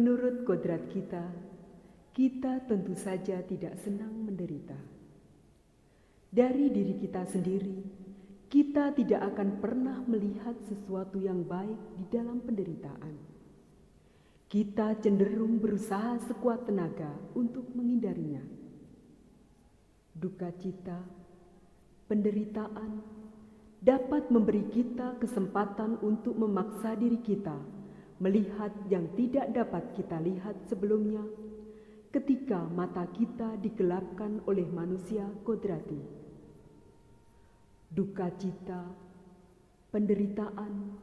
Menurut kodrat kita, kita tentu saja tidak senang menderita. Dari diri kita sendiri, kita tidak akan pernah melihat sesuatu yang baik di dalam penderitaan. Kita cenderung berusaha sekuat tenaga untuk menghindarinya. Duka cita, penderitaan dapat memberi kita kesempatan untuk memaksa diri kita melihat yang tidak dapat kita lihat sebelumnya ketika mata kita digelapkan oleh manusia kodrati. Duka cita, penderitaan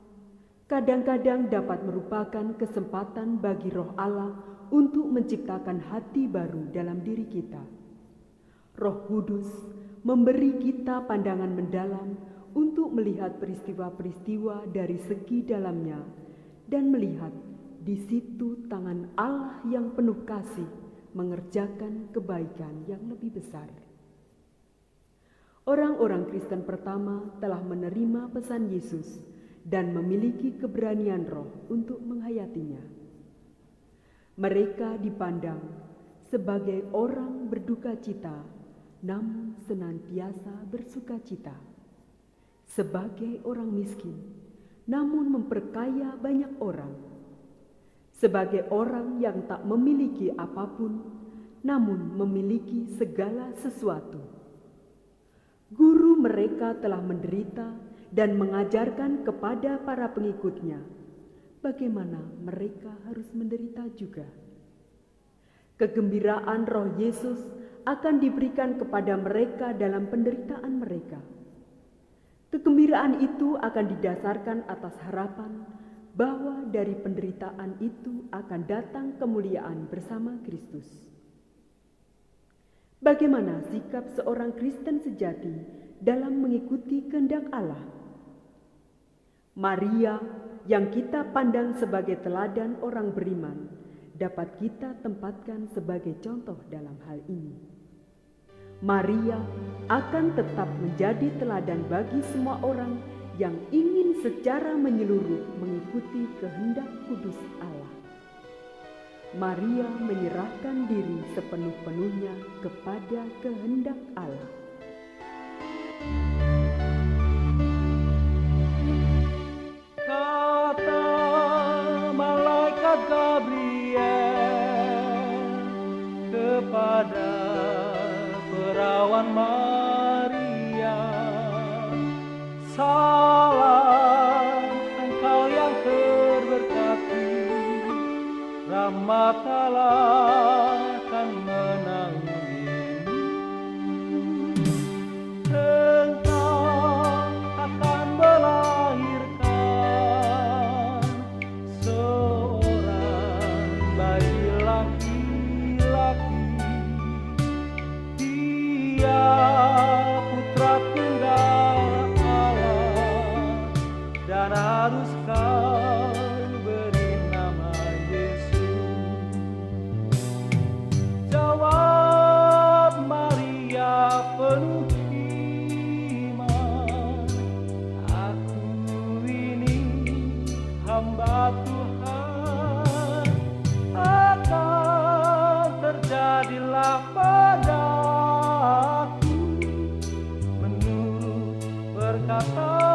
kadang-kadang dapat merupakan kesempatan bagi Roh Allah untuk menciptakan hati baru dalam diri kita. Roh Kudus memberi kita pandangan mendalam untuk melihat peristiwa-peristiwa dari segi dalamnya dan melihat di situ tangan Allah yang penuh kasih mengerjakan kebaikan yang lebih besar. Orang-orang Kristen pertama telah menerima pesan Yesus dan memiliki keberanian Roh untuk menghayatinya. Mereka dipandang sebagai orang berduka cita, namun senantiasa bersuka cita. Sebagai orang miskin, namun memperkaya banyak orang. Sebagai orang yang tak memiliki apapun, namun memiliki segala sesuatu. Guru mereka telah menderita dan mengajarkan kepada para pengikutnya bagaimana mereka harus menderita juga. Kegembiraan Roh Yesus akan diberikan kepada mereka dalam penderitaan mereka. Kegembiraan itu akan didasarkan atas harapan bahwa dari penderitaan itu akan datang kemuliaan bersama Kristus. Bagaimana sikap seorang Kristen sejati dalam mengikuti kehendak Allah? Maria yang kita pandang sebagai teladan orang beriman dapat kita tempatkan sebagai contoh dalam hal ini. Maria akan tetap menjadi teladan bagi semua orang yang ingin secara menyeluruh mengikuti kehendak kudus Allah. Maria menyerahkan diri sepenuh-penuhnya kepada kehendak Allah. Kata malaikat Gabriel kepada perawan Maria, salam engkau yang terberkati, rahmat Allah akan menaungimu. Engkau akan melahirkan seorang bayi laki-laki. Dia putra tunggal Allah dan harus kau beri nama Yesus. Jawab Maria penuh iman, aku ini hamba Tuhan, akan terjadilah padaku menurut perkataanmu.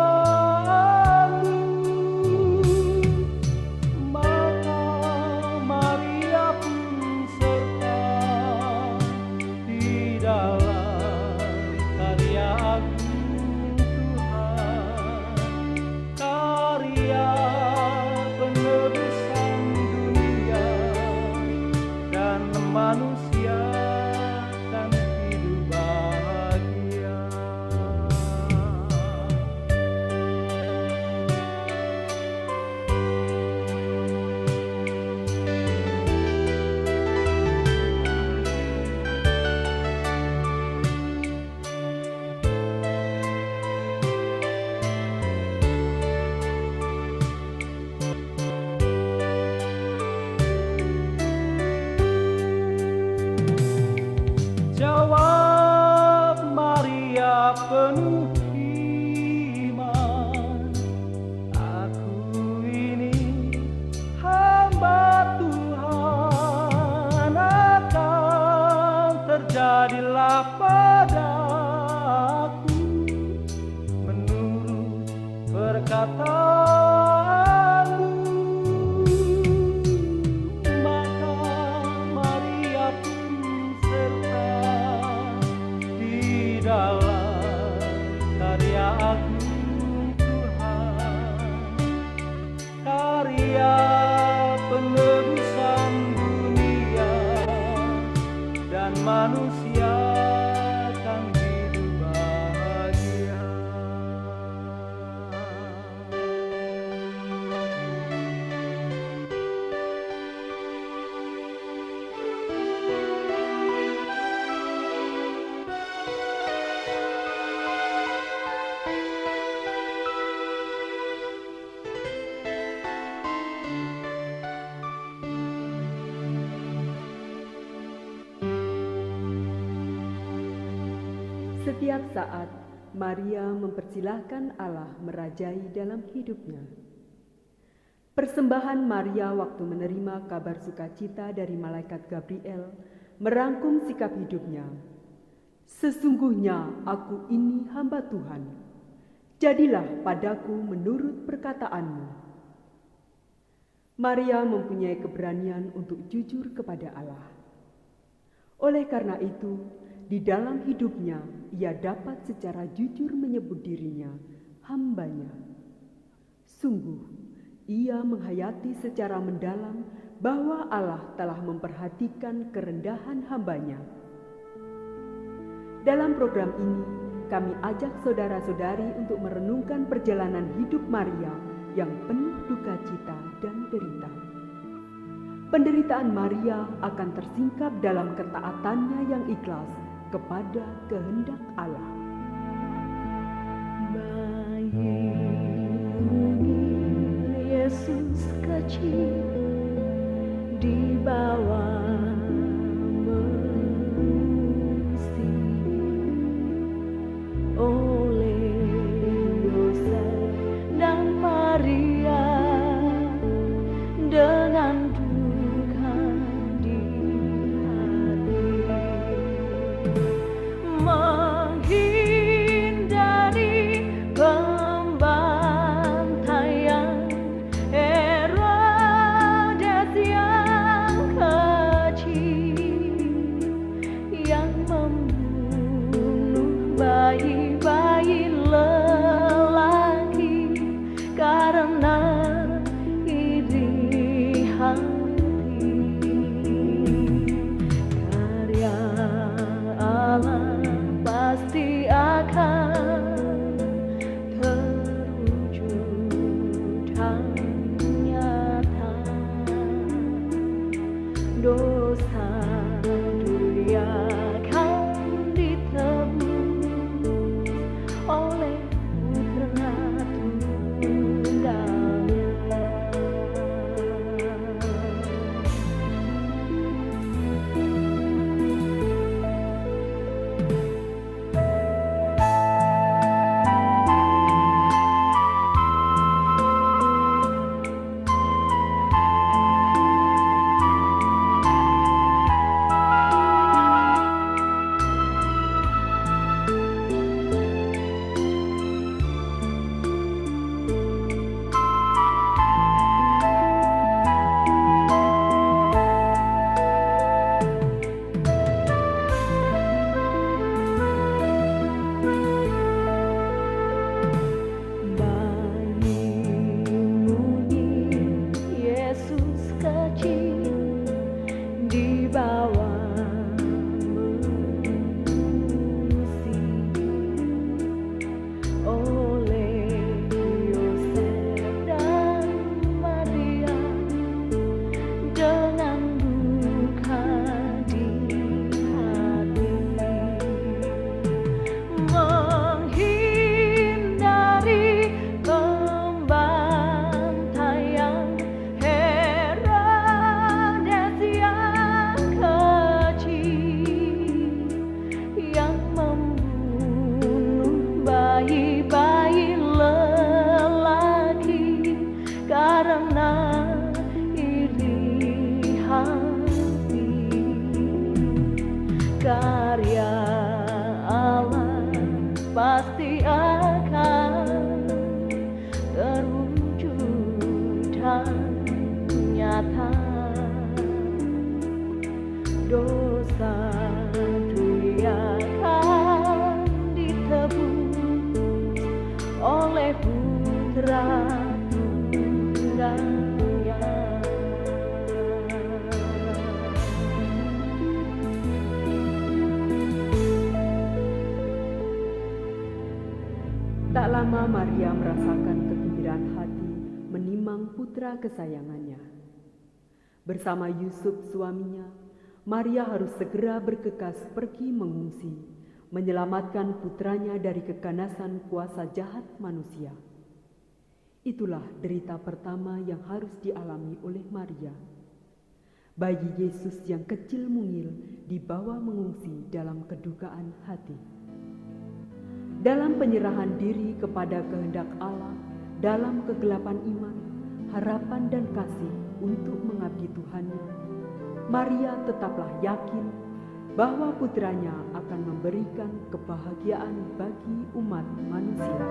Setiap saat, Maria mempersilahkan Allah merajai dalam hidupnya. Persembahan Maria waktu menerima kabar sukacita dari malaikat Gabriel merangkum sikap hidupnya. Sesungguhnya aku ini hamba Tuhan, jadilah padaku menurut perkataanmu. Maria mempunyai keberanian untuk jujur kepada Allah. Oleh karena itu, di dalam hidupnya ia dapat secara jujur menyebut dirinya hambanya. Sungguh, ia menghayati secara mendalam bahwa Allah telah memperhatikan kerendahan hambanya. Dalam program ini, kami ajak saudara-saudari untuk merenungkan perjalanan hidup Maria yang penuh duka cita dan derita. Penderitaan Maria akan tersingkap dalam ketaatannya yang ikhlas kepada kehendak Allah. Bayi Yesus kecil dibawa mengungsi oleh Yosef dan Maria dengan duka di hati, menghindari pembantaian Herodes yang kecil yang membunuh bayi-bayi lelaki karena iri hati. Karya Allah pasti akan terwujud dan nyata. Dosa dunia akan ditebus oleh Putra Tunggalnya. Karya Allah pasti akan terwujud dan nyata. Dosa dunia akan ditebus oleh Putra Tunggalnya. Tak lama Maria merasakan kegembiraan hati menimang putra kesayangannya. Bersama Yusuf suaminya, Maria harus segera bergegas pergi mengungsi, menyelamatkan putranya dari keganasan kuasa jahat manusia. Itulah derita pertama yang harus dialami oleh Maria. Bayi Yesus yang kecil mungil dibawa mengungsi dalam kedukaan hati. dalam penyerahan diri kepada kehendak Allah, dalam kegelapan iman, harapan dan kasih untuk mengabdi Tuhannya, Maria tetaplah yakin bahwa putranya akan memberikan kebahagiaan bagi umat manusia.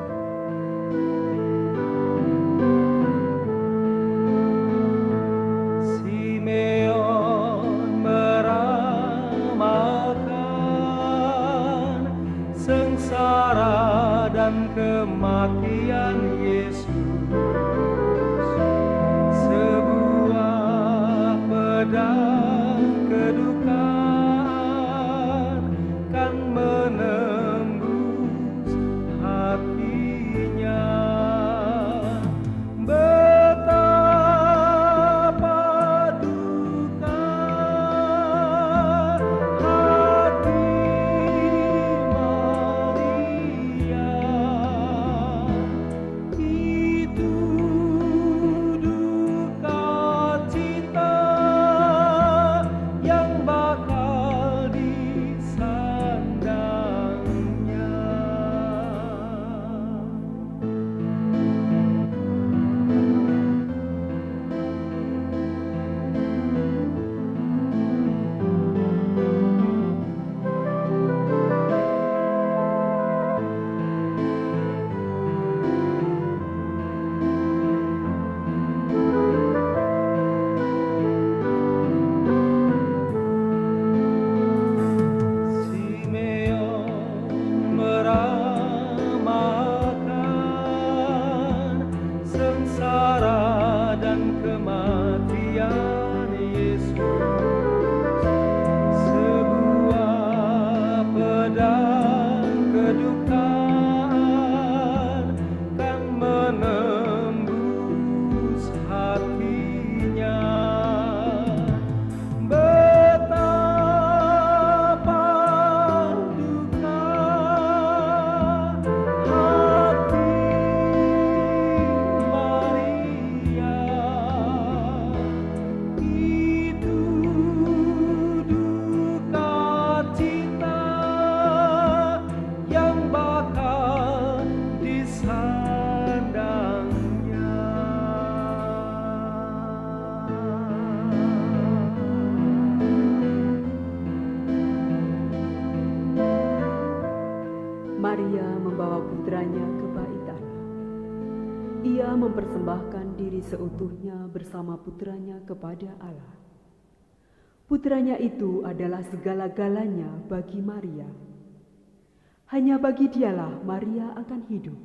Simeon meramalkan sengsara dan kematian Yesus, sebuah pedang kedukaan kan menembus hatinya. Betapa duka hati Maria, itu duka cita yang bakal disandangnya. Simeon meramalkan sengsara dan kematian Yesus, sebuah pedang kedukaan kan menembus hatinya. Betapa duka hati Maria, itu duka cita yang bakal disandangnya. Maria membawa putranya ke bait Allah. Ia mempersembahkan diri seutuhnya bersama putranya kepada Allah. Putranya itu adalah segala-galanya bagi Maria. Hanya bagi dialah Maria akan hidup.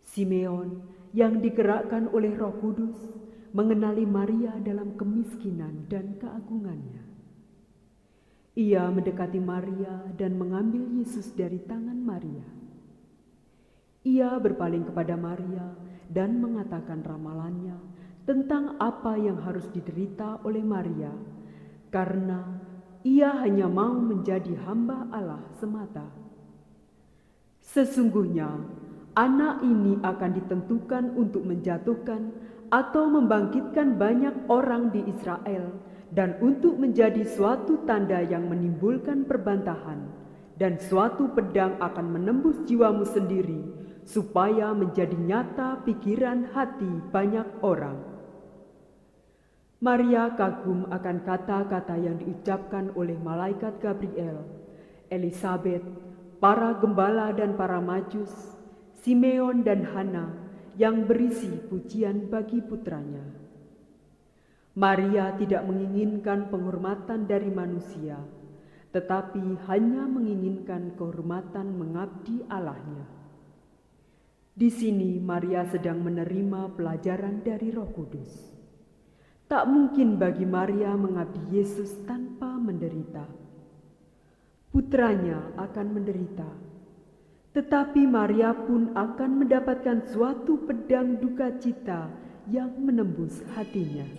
Simeon yang digerakkan oleh Roh Kudus mengenali Maria dalam kemiskinan dan keagungannya. Ia mendekati Maria dan mengambil Yesus dari tangan Maria. Ia berpaling kepada Maria dan mengatakan ramalannya tentang apa yang harus diderita oleh Maria, karena ia hanya mau menjadi hamba Allah semata. Sesungguhnya, anak ini akan ditentukan untuk menjatuhkan atau membangkitkan banyak orang di Israel, dan untuk menjadi suatu tanda yang menimbulkan perbantahan, dan suatu pedang akan menembus jiwamu sendiri, supaya menjadi nyata pikiran hati banyak orang. Maria kagum akan kata-kata yang diucapkan oleh malaikat Gabriel, Elisabet, para gembala dan para majus, Simeon dan Hana yang berisi pujian bagi putranya. Maria tidak menginginkan penghormatan dari manusia, tetapi hanya menginginkan kehormatan mengabdi Allahnya. Di sini Maria sedang menerima pelajaran dari Roh Kudus. Tak mungkin bagi Maria mengabdi Yesus tanpa menderita. Putranya akan menderita, tetapi Maria pun akan mendapatkan suatu pedang duka cita yang menembus hatinya.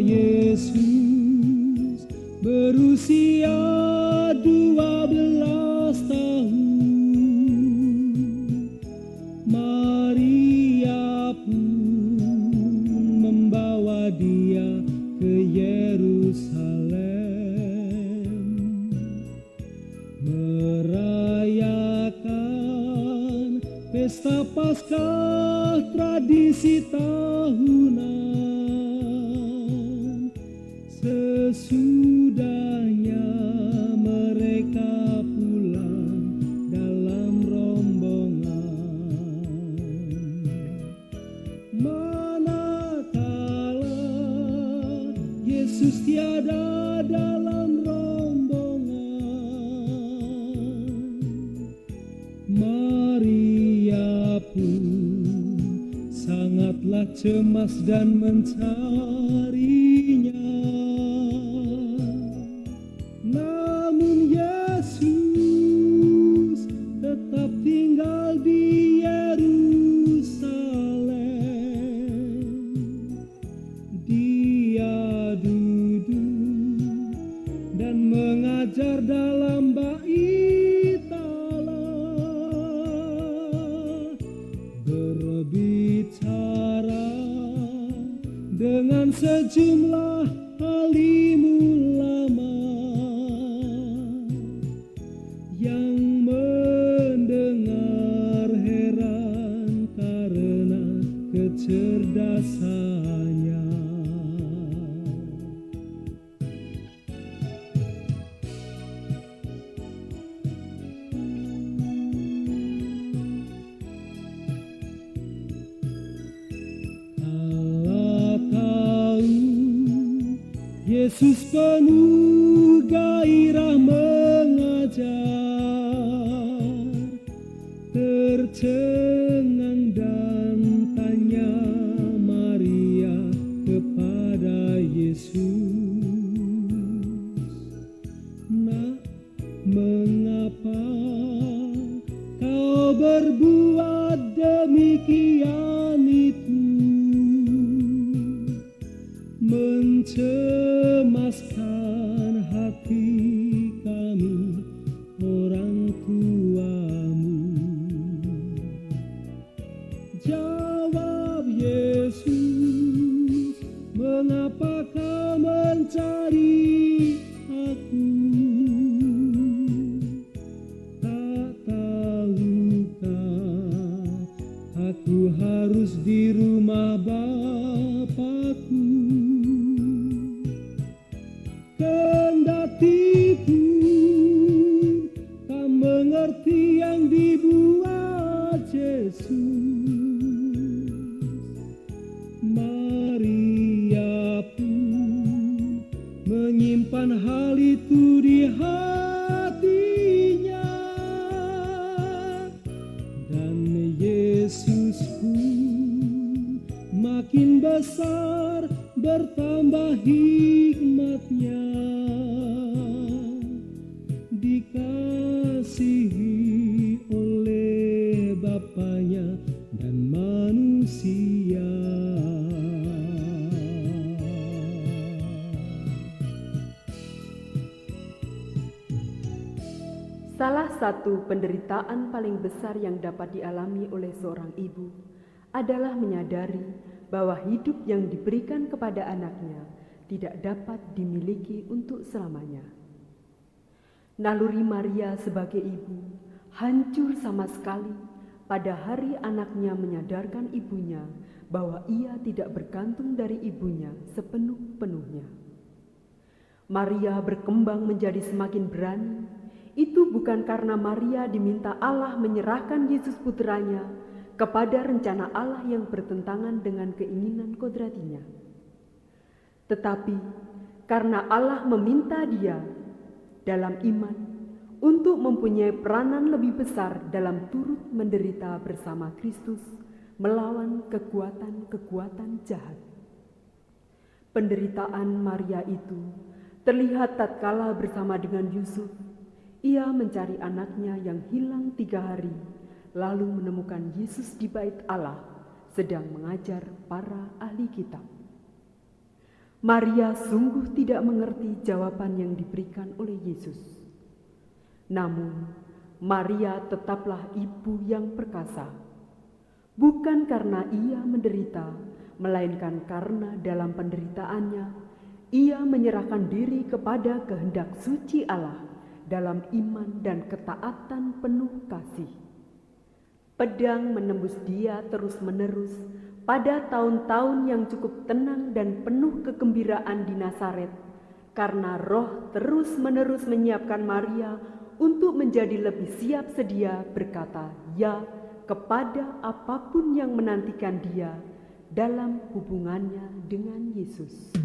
Yesus berusia 12 tahun, Maria pun Yerusalem, merayakan pesta Paskah tradisi tahunan. Sesudahnya mereka pulang dalam rombongan. Manakala Yesus tiada dalam rombongan, Maria pun sangatlah cemas dan mencarinya. Namun Yesus tetap tinggal di Yerusalem. Dia duduk dan mengajar dalam bait Allah, berbicara dengan sejumlah alim ulama yang mendengar heran karena kecerdasannya. Allah tahu Yesus penuh gairah mengajar, tercengang dan tanya Maria kepada Yesus, "Nak, mengapa kau berbuat demikian itu? Mencemaskan hati kami, orang tuamu." Jawab Yesus, "Mengapa kau mencari aku? Tak tahukah aku harus di rumah Bapakku? Kendati pun tak mengerti yang dibuat Yesus, Maria pun menyimpan hal itu di hatinya. Dan Yesus pun makin besar, bertambah hikmatnya, dikasihi oleh Bapaknya dan manusia. Salah satu penderitaan paling besar yang dapat dialami oleh seorang ibu adalah menyadari bahwa hidup yang diberikan kepada anaknya tidak dapat dimiliki untuk selamanya. Naluri Maria sebagai ibu hancur sama sekali pada hari anaknya menyadarkan ibunya bahwa ia tidak bergantung dari ibunya sepenuh-penuhnya. Maria berkembang menjadi semakin berani. Itu bukan karena Maria diminta Allah menyerahkan Yesus putranya kepada rencana Allah yang bertentangan dengan keinginan kodratinya, tetapi karena Allah meminta dia dalam iman untuk mempunyai peranan lebih besar dalam turut menderita bersama Kristus melawan kekuatan-kekuatan jahat. Penderitaan Maria itu terlihat tatkala bersama dengan Yusuf, ia mencari anaknya yang hilang 3 hari, lalu menemukan Yesus di bait Allah sedang mengajar para ahli kitab. Maria sungguh tidak mengerti jawaban yang diberikan oleh Yesus. Namun, Maria tetaplah ibu yang perkasa. Bukan karena ia menderita, melainkan karena dalam penderitaannya, Ia menyerahkan diri kepada kehendak suci Allah dalam iman dan ketaatan penuh kasih. Pedang menembus dia terus-menerus pada tahun-tahun yang cukup tenang dan penuh kegembiraan di Nazaret, karena Roh terus-menerus menyiapkan Maria untuk menjadi lebih siap sedia berkata ya kepada apapun yang menantikan dia dalam hubungannya dengan Yesus.